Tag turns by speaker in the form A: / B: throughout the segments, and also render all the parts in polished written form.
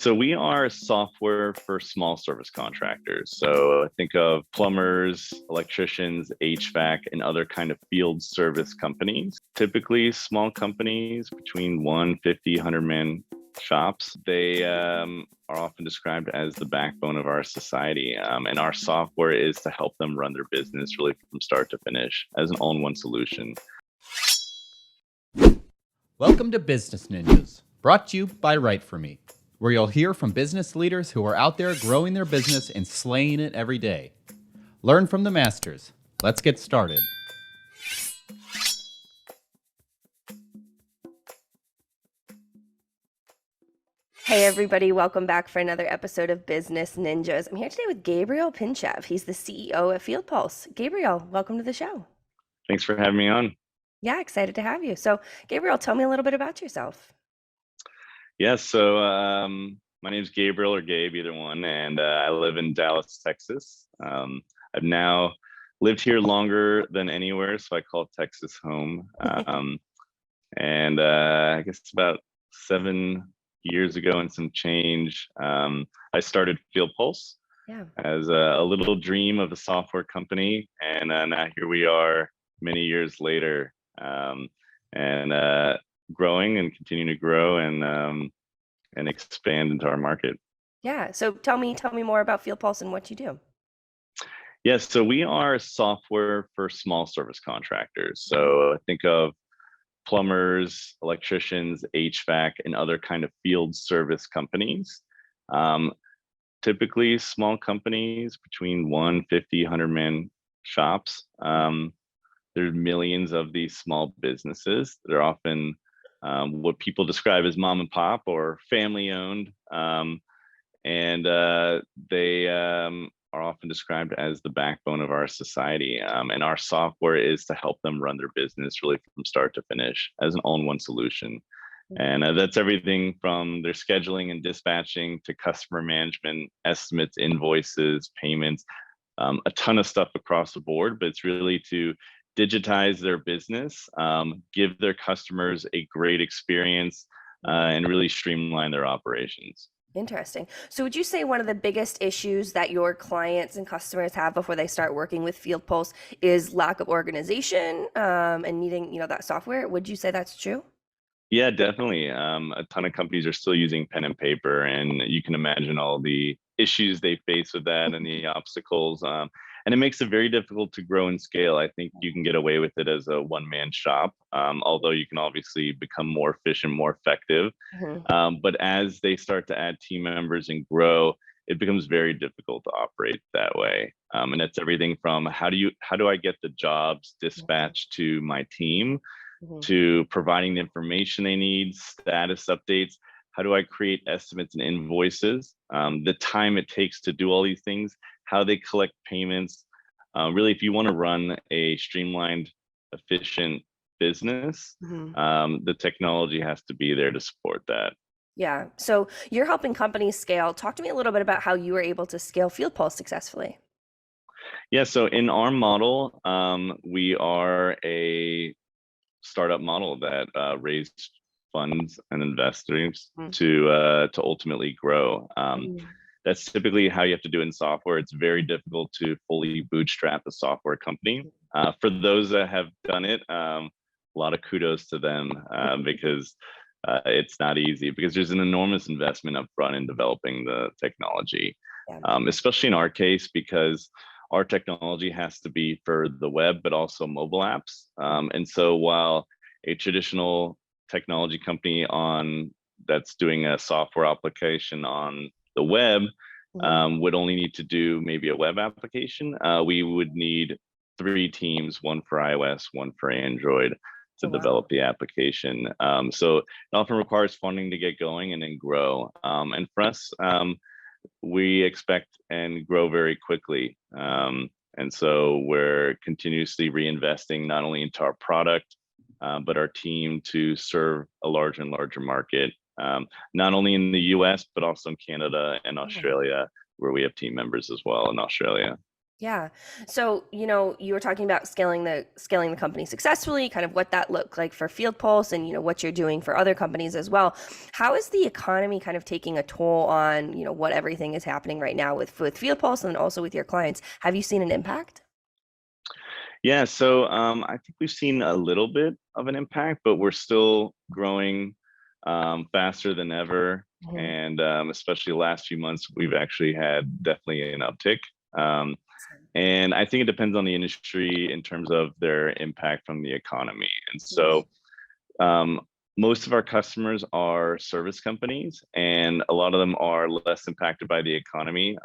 A: So we are software for small service contractors. So think of plumbers, electricians, HVAC, and other kind of field service companies. Typically small companies between 150, 100-man shops. They are often described as the backbone of our society. And our software is to help them run their business really from start to finish as an all-in-one solution.
B: Welcome to Business Ninjas, brought to you by WriteForMe, where you'll hear from business leaders who are out there growing their business and slaying it every day. Learn from the masters. Let's get started.
C: Hey everybody, welcome back for another episode of Business Ninjas. I'm here today with Gabriel Pinchev. He's the CEO of FieldPulse. Gabriel, welcome to the show.
A: Thanks for having me on.
C: Yeah, excited to have you. So, Gabriel, tell me a little bit about yourself.
A: Yeah, so my name's Gabriel or Gabe, either one, and I live in Dallas, Texas. I've now lived here longer than anywhere, so I call Texas home. And I guess about 7 years ago and some change, I started FieldPulse as a little dream of a software company, and now here we are many years later, and growing and continuing to grow and expand into our market.
C: Yeah. So tell me more about FieldPulse and what you do.
A: Yes. So we are software for small service contractors. So think of plumbers, electricians, HVAC, and other kind of field service companies. Typically small companies between 150, 100-man shops. There's millions of these small businesses that are often what people describe as mom and pop or family owned. And they are often described as the backbone of our society. And our software is to help them run their business really from start to finish as an all-in-one solution. And that's everything from their scheduling and dispatching to customer management, estimates, invoices, payments, a ton of stuff across the board, but it's really to digitize their business, give their customers a great experience, and really streamline their operations.
C: Interesting. So would you say one of the biggest issues that your clients and customers have before they start working with FieldPulse is lack of organization and needing, that software? Would you say that's true?
A: Yeah, definitely. A ton of companies are still using pen and paper, and you can imagine all the issues they face with that and the obstacles. And it makes it very difficult to grow and scale. I think you can get away with it as a one-man shop, although you can obviously become more efficient, more effective. But as they start to add team members and grow, it becomes very difficult to operate that way. And that's everything from how do I get the jobs dispatched to my team, to providing the information they need, status updates. How do I create estimates and invoices? The time it takes to do all these things, how they collect payments. Really, if you want to run a streamlined, efficient business, the technology has to be there to support that.
C: Yeah. So you're helping companies scale. Talk to me a little bit about how you were able to scale FieldPulse successfully.
A: Yeah. So in our model, we are a startup model that raised funds and investors to ultimately grow. That's typically how you have to do it in software. It's very difficult to fully bootstrap a software company. For those that have done it, a lot of kudos to them because it's not easy, because there's an enormous investment up front in developing the technology, especially in our case, because our technology has to be for the web, but also mobile apps. And so while a traditional technology company that's doing a software application on the web would only need to do maybe a web application, we would need 3 teams, one for iOS, one for Android, to develop the application. So it often requires funding to get going and then grow. And for us, we expect and grow very quickly. And so we're continuously reinvesting not only into our product, but our team to serve a larger and larger market, not only in the US, but also in Canada and Australia, where we have team members as well in Australia.
C: Yeah. So, you were talking about scaling the company successfully, kind of what that looked like for FieldPulse and, what you're doing for other companies as well. How is the economy kind of taking a toll on, what everything is happening right now with FieldPulse and also with your clients? Have you seen an impact?
A: Yeah, so I think we've seen a little bit of an impact, but we're still growing faster than ever.
C: Mhm.
A: And especially the last few months, we've actually had definitely an uptick. Um, and I think it depends on the industry in terms of their impact from the economy. And
C: Yeah.
A: so um, most of our customers are service companies, and a lot of them are less impacted by the economy.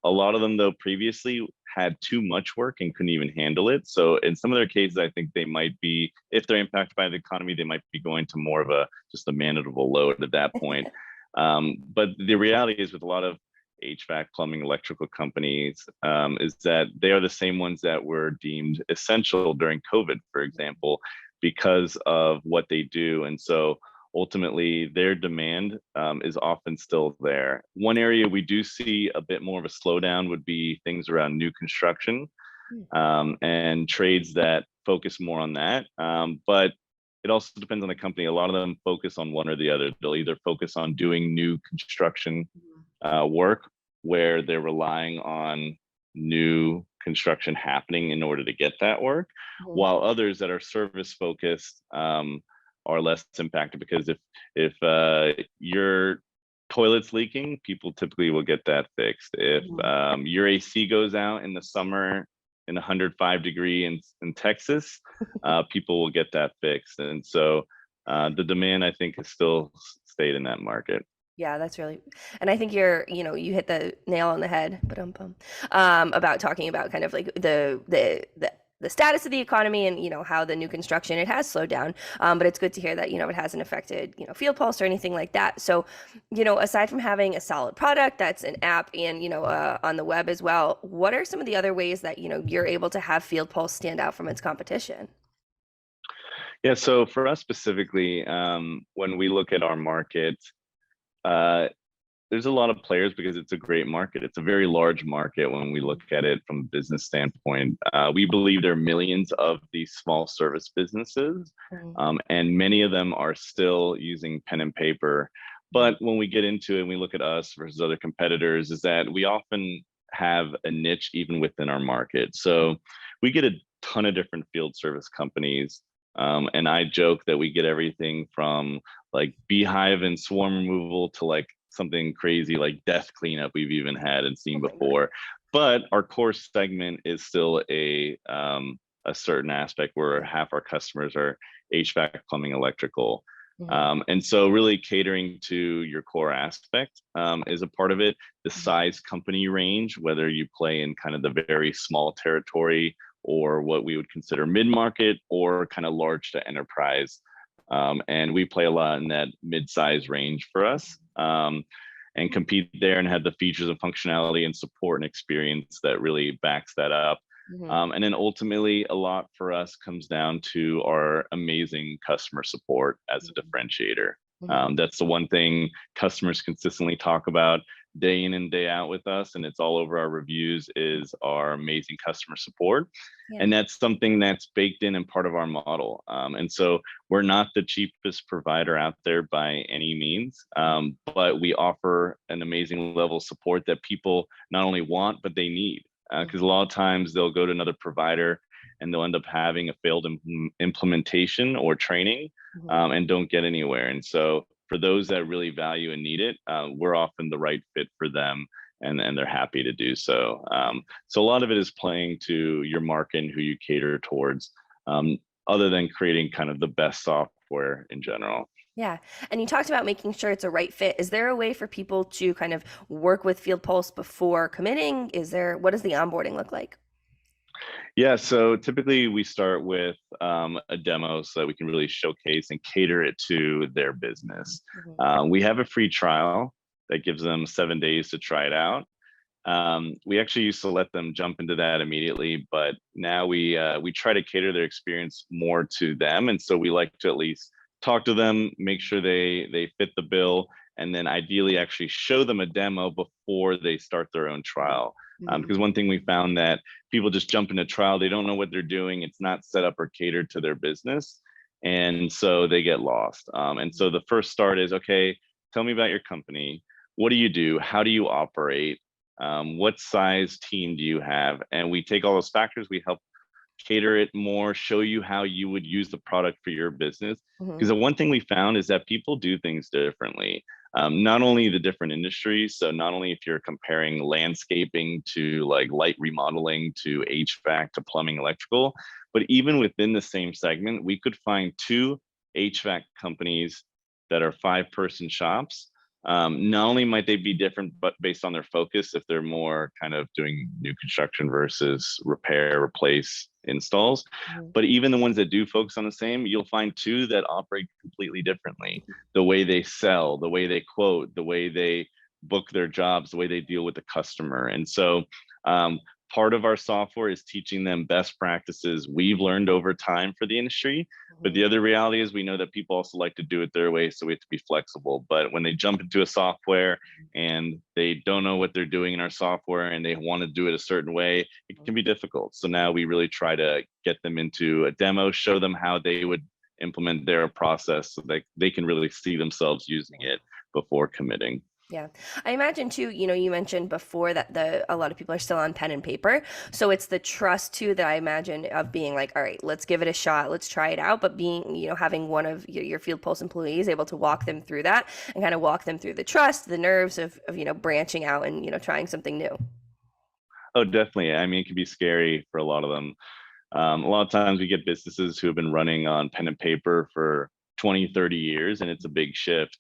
A: A lot of them, though, previously had too much work and couldn't even handle it. So in some of their cases, I think they might be, if they're impacted by the economy, they might be going to more of a just a manageable load at that point. But the reality is with a lot of HVAC, plumbing, electrical companies, is that they are the same ones that were deemed essential during COVID, for example, because of what they do. And so ultimately their demand is often still there. One area we do see a bit more of a slowdown would be things around new construction and trades that focus more on that. But it also depends on the company. A lot of them focus on one or the other. They'll either focus on doing new construction work where they're relying on new construction happening in order to get that work,
C: Mhm.
A: while others that are service focused are less impacted because if your toilet's leaking, people typically will get that fixed. If
C: Mhm.
A: your AC goes out in the summer in 105 degree in Texas, people will get that fixed. And so the demand, I think, has still stayed in that market.
C: Yeah, that's really, and I think you hit the nail on the head, but about talking about kind of like the status of the economy and how the new construction it has slowed down. But it's good to hear that it hasn't affected Field Pulse or anything like that. So, aside from having a solid product that's an app and on the web as well, what are some of the other ways that you're able to have Field Pulse stand out from its competition?
A: Yeah, so for us specifically, when we look at our market, uh, there's a lot of players because it's a great market. It's a very large market when we look at it from a business standpoint. We believe there are millions of these small service businesses,
C: Mhm.
A: and many of them are still using pen and paper. But when we get into it and we look at us versus other competitors, is that we often have a niche even within our market. So we get a ton of different field service companies. And I joke that we get everything from like beehive and swarm removal to like something crazy like death cleanup we've even had and
C: Oh
A: seen
C: my God.
A: before. But our core segment is still a certain aspect where half our customers are HVAC, plumbing, electrical.
C: Mhm.
A: And so really catering to your core aspect is a part of it. The
C: Mhm.
A: size company range, whether you play in kind of the very small territory or what we would consider mid-market or kind of large to enterprise. And we play a lot in that mid-size range for us and compete there and have the features and functionality and support and experience that really backs that up.
C: Mhm.
A: And then ultimately, a lot for us comes down to our amazing customer support as a differentiator.
C: Mhm.
A: That's the one thing customers consistently talk about day in and day out with us, and it's all over our reviews, is our amazing customer support.
C: Yeah.
A: And that's something that's baked in and part of our model. And so we're not the cheapest provider out there by any means, but we offer an amazing level of support that people not only want, but they need. Because a
C: Mhm.
A: lot of times they'll go to another provider and they'll end up having a failed implementation or training
C: Mhm.
A: and don't get anywhere. And so for those that really value and need it, we're often the right fit for them, and they're happy to do so. So a lot of it is playing to your market and who you cater towards, other than creating kind of the best software in general.
C: Yeah. And you talked about making sure it's a right fit. Is there a way for people to kind of work with Field Pulse before committing? What does the onboarding look like?
A: Yeah, so typically we start with a demo so that we can really showcase and cater it to their business.
C: Mhm.
A: We have a free trial that gives them 7 days to try it out. We actually used to let them jump into that immediately, but now we try to cater their experience more to them, and so we like to at least talk to them, make sure they fit the bill, and then ideally actually show them a demo before they start their own trial. Because one thing we found that people just jump into trial, they don't know what they're doing. It's not set up or catered to their business. And so they get lost. And so the first start is, okay, tell me about your company. What do you do? How do you operate? What size team do you have? And we take all those factors, we help cater it more, show you how you would use the product for your business. Because the one thing we found is that people do things differently. Not only the different industries, so not only if you're comparing landscaping to like light remodeling to HVAC to plumbing, electrical, but even within the same segment, we could find two HVAC companies that are 5-person shops. Not only might they be different, but based on their focus, if they're more kind of doing new construction versus repair, replace, installs, but even the ones that do focus on the same, you'll find two that operate completely differently. The way they sell, the way they quote, the way they book their jobs, the way they deal with the customer. And so part of our software is teaching them best practices we've learned over time for the industry. But the other reality is we know that people also like to do it their way, so we have to be flexible. But when they jump into a software and they don't know what they're doing in our software and they want to do it a certain way, it can be difficult. So now we really try to get them into a demo, show them how they would implement their process so that they can really see themselves using it before committing.
C: Yeah. I imagine too, you mentioned before that a lot of people are still on pen and paper. So it's the trust too that I imagine of being like, all right, let's give it a shot. Let's try it out. But being, having one of your FieldPulse employees able to walk them through that and kind of walk them through the trust, the nerves of branching out and, trying something new.
A: Oh, definitely. I mean, it can be scary for a lot of them. A lot of times we get businesses who have been running on pen and paper for 20, 30 years, and it's a big shift.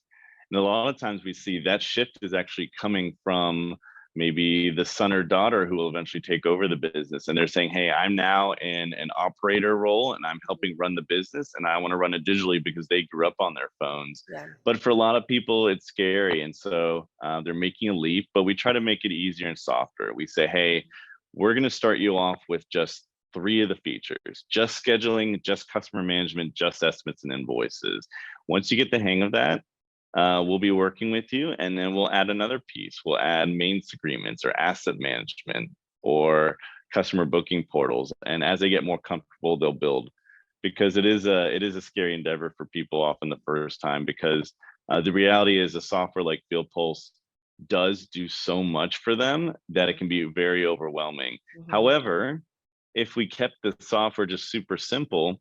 A: And a lot of times we see that shift is actually coming from maybe the son or daughter who will eventually take over the business. And they're saying, hey, I'm now in an operator role and I'm helping run the business and I want to run it digitally because they grew up on their phones.
C: Yeah.
A: But for a lot of people, it's scary. And so they're making a leap, but we try to make it easier and softer. We say, hey, we're going to start you off with just 3 of the features: just scheduling, just customer management, just estimates and invoices. Once you get the hang of that, we'll be working with you, and then we'll add another piece. We'll add maintenance agreements or asset management or customer booking portals. And as they get more comfortable, they'll build, because it is a scary endeavor for people often the first time, because the reality is a software like FieldPulse does do so much for them that it can be very overwhelming. However, if we kept the software just super simple,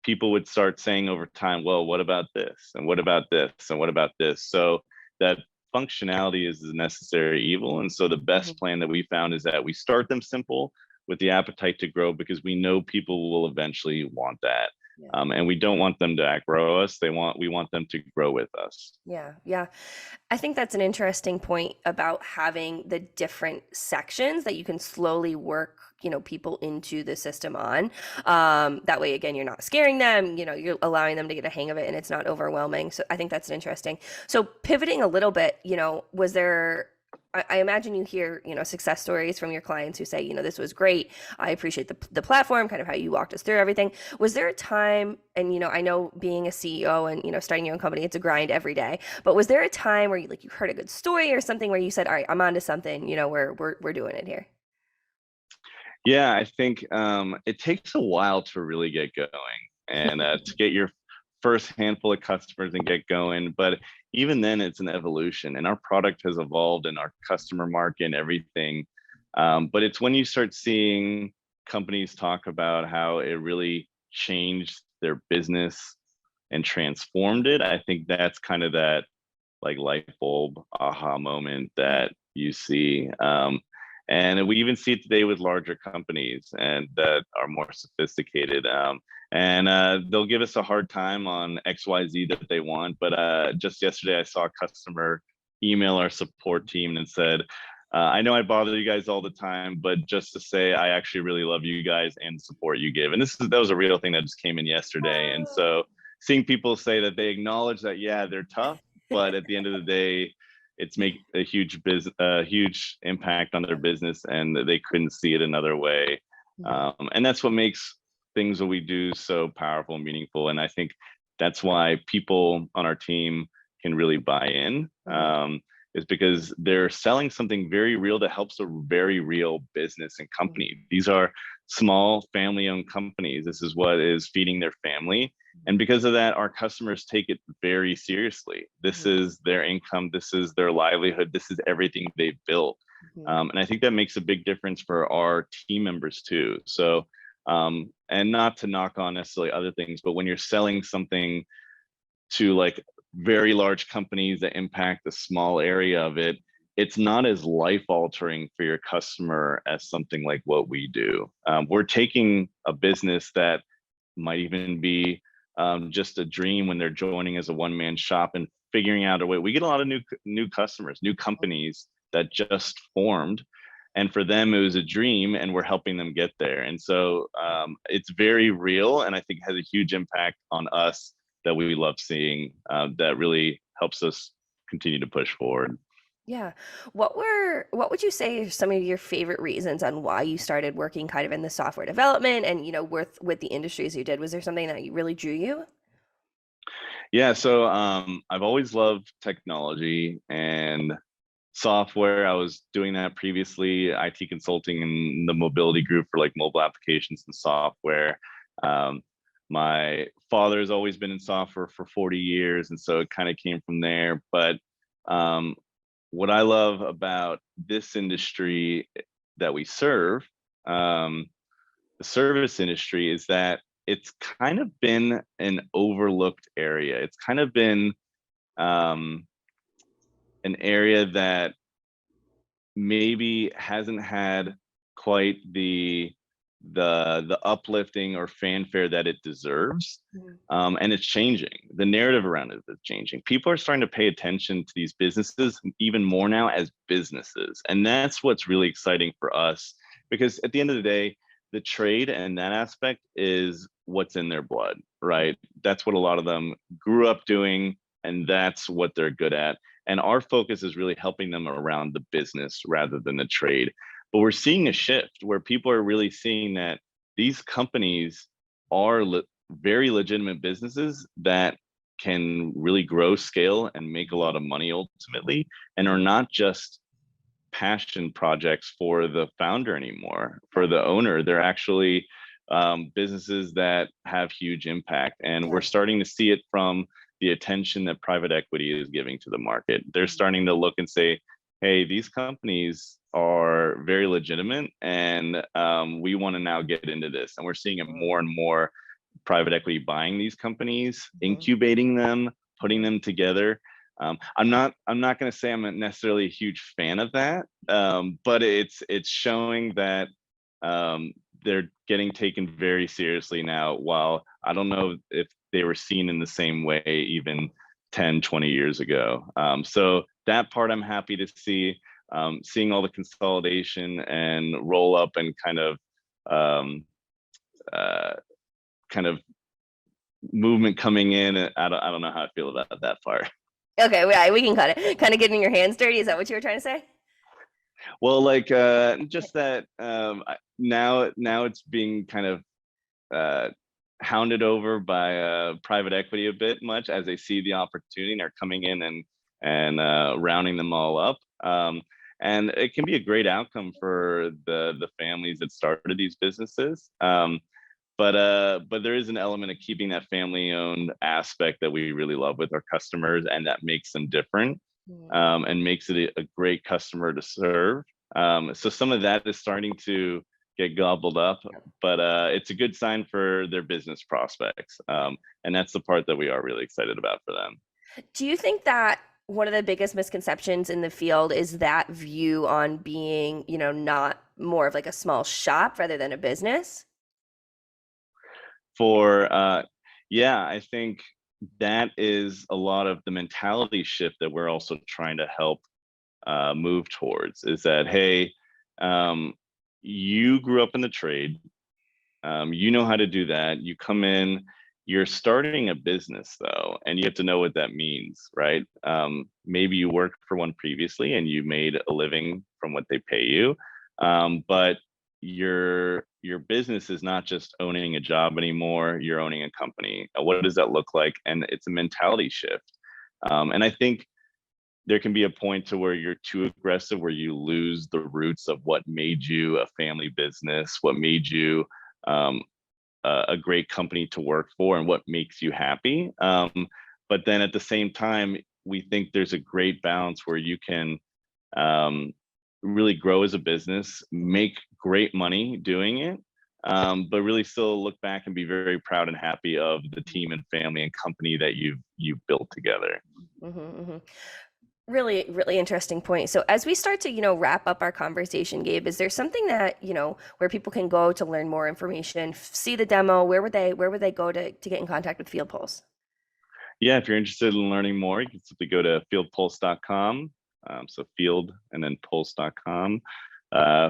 A: people would start saying over time, well, what about this? And what about this? And what about this? So that functionality is the necessary evil. And so the best plan that we found is that we start them simple with the appetite to grow, because we know people will eventually want that.
C: Yeah.
A: And we don't want them to outgrow us. We want them to grow with us.
C: Yeah. Yeah. I think that's an interesting point about having the different sections that you can slowly work, people into the system on. That way, again, you're not scaring them, you're allowing them to get a hang of it and it's not overwhelming. So I think that's interesting. So pivoting a little bit, was there, I imagine you hear, success stories from your clients who say, this was great. I appreciate the platform, kind of how you walked us through everything. Was there a time, and, I know being a CEO and, starting your own company, it's a grind every day, but was there a time where you heard a good story or something where you said, all right, I'm onto something, we're doing it here?
A: Yeah, I think it takes a while to really get going and to get your first handful of customers and get going. But even then, it's an evolution, and our product has evolved and our customer market and everything. But it's when you start seeing companies talk about how it really changed their business and transformed it. I think that's kind of that like light bulb aha moment that you see. And we even see it today with larger companies and that are more sophisticated. And they'll give us a hard time on XYZ that they want. But just yesterday, I saw a customer email our support team and said, I know I bother you guys all the time, but just to say, I actually really love you guys and the support you give. And that was a real thing that just came in yesterday. And so seeing people say that they acknowledge that, yeah, they're tough, but at the end of the day, it's make a huge huge impact on their business, and they couldn't see it another way. And that's what makes things that we do so powerful and meaningful. And I think that's why people on our team can really buy in, is because they're selling something very real that helps a very real business and company. These are small family-owned companies. This is what is feeding their family. And because of that, our customers take it very seriously. This is their income. This is their livelihood. This is everything they've built. And I think that makes a big difference for our team members too. So, and not to knock on necessarily other things, but when you're selling something to like very large companies that impact a small area of it, it's not as life altering for your customer as something like what we do. We're taking a business that might even be just a dream when they're joining as a one-man shop and figuring out a way. We get a lot of new customers, new companies that just formed, and for them it was a dream, and we're helping them get there. And so it's very real, and I think has a huge impact on us that we love seeing, that really helps us continue to push forward.
C: Yeah. What would you say are some of your favorite reasons on why you started working kind of in the software development and, with the industries you did? Was there something that really drew you?
A: Yeah, so I've always loved technology and software. I was doing that previously, IT consulting in the mobility group for like mobile applications and software. My father's always been in software for 40 years, and so it kind of came from there. But what I love about this industry that we serve, the service industry, is that it's kind of been an overlooked area. It's kind of been an area that maybe hasn't had quite the uplifting or fanfare that it deserves. And it's changing. The narrative around it is changing. People are starting to pay attention to these businesses even more now as businesses. And that's what's really exciting for us, because at the end of the day, the trade and that aspect is what's in their blood, right? That's what a lot of them grew up doing, and that's what they're good at. And our focus is really helping them around the business rather than the trade. But we're seeing a shift where people are really seeing that these companies are very legitimate businesses that can really grow, scale, and make a lot of money ultimately, and are not just passion projects for the founder anymore, for the owner. They're actually businesses that have huge impact. And we're starting to see it from the attention that private equity is giving to the market. They're starting to look and say, hey, these companies are very legitimate, and we want to now get into this. And we're seeing it more and more, private equity buying these companies, incubating them, putting them together. I'm not going to say I'm necessarily a huge fan of that, but it's showing that they're getting taken very seriously now, while I don't know if they were seen in the same way even 10, 20 years ago. So that part I'm happy to see, seeing all the consolidation and roll up and kind of movement coming in. I don't know how I feel about that part.
C: Okay, yeah, we can cut it. Kind of getting your hands dirty. Is that what you were trying to say?
A: Well, like just that now it's being kind of hounded over by private equity a bit much, as they see the opportunity and are coming in and rounding them all up. And it can be a great outcome for the families that started these businesses. But there is an element of keeping that family-owned aspect that we really love with our customers, and that makes them different, and makes it a great customer to serve. So some of that is starting to get gobbled up, but it's a good sign for their business prospects. And that's the part that we are really excited about for them.
C: Do you think that one of the biggest misconceptions in the field is that view on being, not more of like a small shop rather than a business?
A: Yeah, I think that is a lot of the mentality shift that we're also trying to help move towards, is that, hey, you grew up in the trade, you know how to do that. You come in, you're starting a business though, and you have to know what that means, right? Maybe you worked for one previously and you made a living from what they pay you, but your business is not just owning a job anymore. You're owning a company. What does that look like? And it's a mentality shift. And I think there can be a point to where you're too aggressive, where you lose the roots of what made you a family business, what made you a great company to work for, and what makes you happy. But then at the same time, we think there's a great balance where you can really grow as a business, make great money doing it, but really still look back and be very proud and happy of the team and family and company that you've built together.
C: Mm-hmm, mm-hmm. Really, really interesting point. So as we start to, wrap up our conversation, Gabe, is there something that, where people can go to learn more information, see the demo? Where would they go to get in contact with FieldPulse?
A: Yeah, if you're interested in learning more, you can simply go to fieldpulse.com. So field and then pulse.com.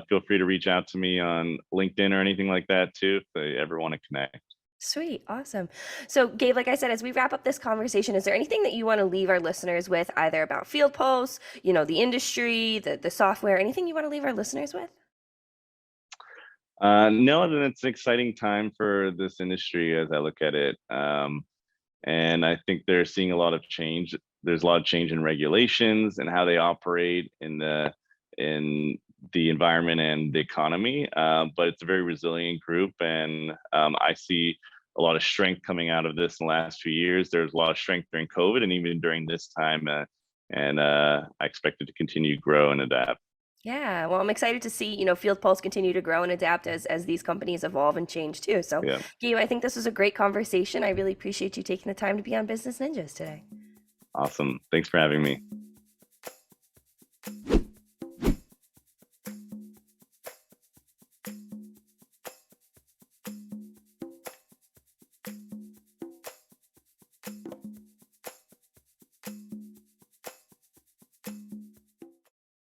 A: Feel free to reach out to me on LinkedIn or anything like that too, if they ever want to connect.
C: Sweet. Awesome. So Gabe, like I said, as we wrap up this conversation, is there anything that you want to leave our listeners with, either about FieldPulse, the industry, the software, anything you want to leave our listeners with?
A: No, then it's an exciting time for this industry as I look at it. And I think they're seeing a lot of change. There's a lot of change in regulations and how they operate in the environment and the economy. But it's a very resilient group, and I see a lot of strength coming out of this in the last few years. There's a lot of strength during COVID and even during this time, and I expect it to continue to grow and adapt.
C: Yeah, well, I'm excited to see, FieldPulse continue to grow and adapt as these companies evolve and change too. So,
A: Yeah.
C: Gabe, I think this was a great conversation. I really appreciate you taking the time to be on Business Ninjas today.
A: Awesome. Thanks for having me.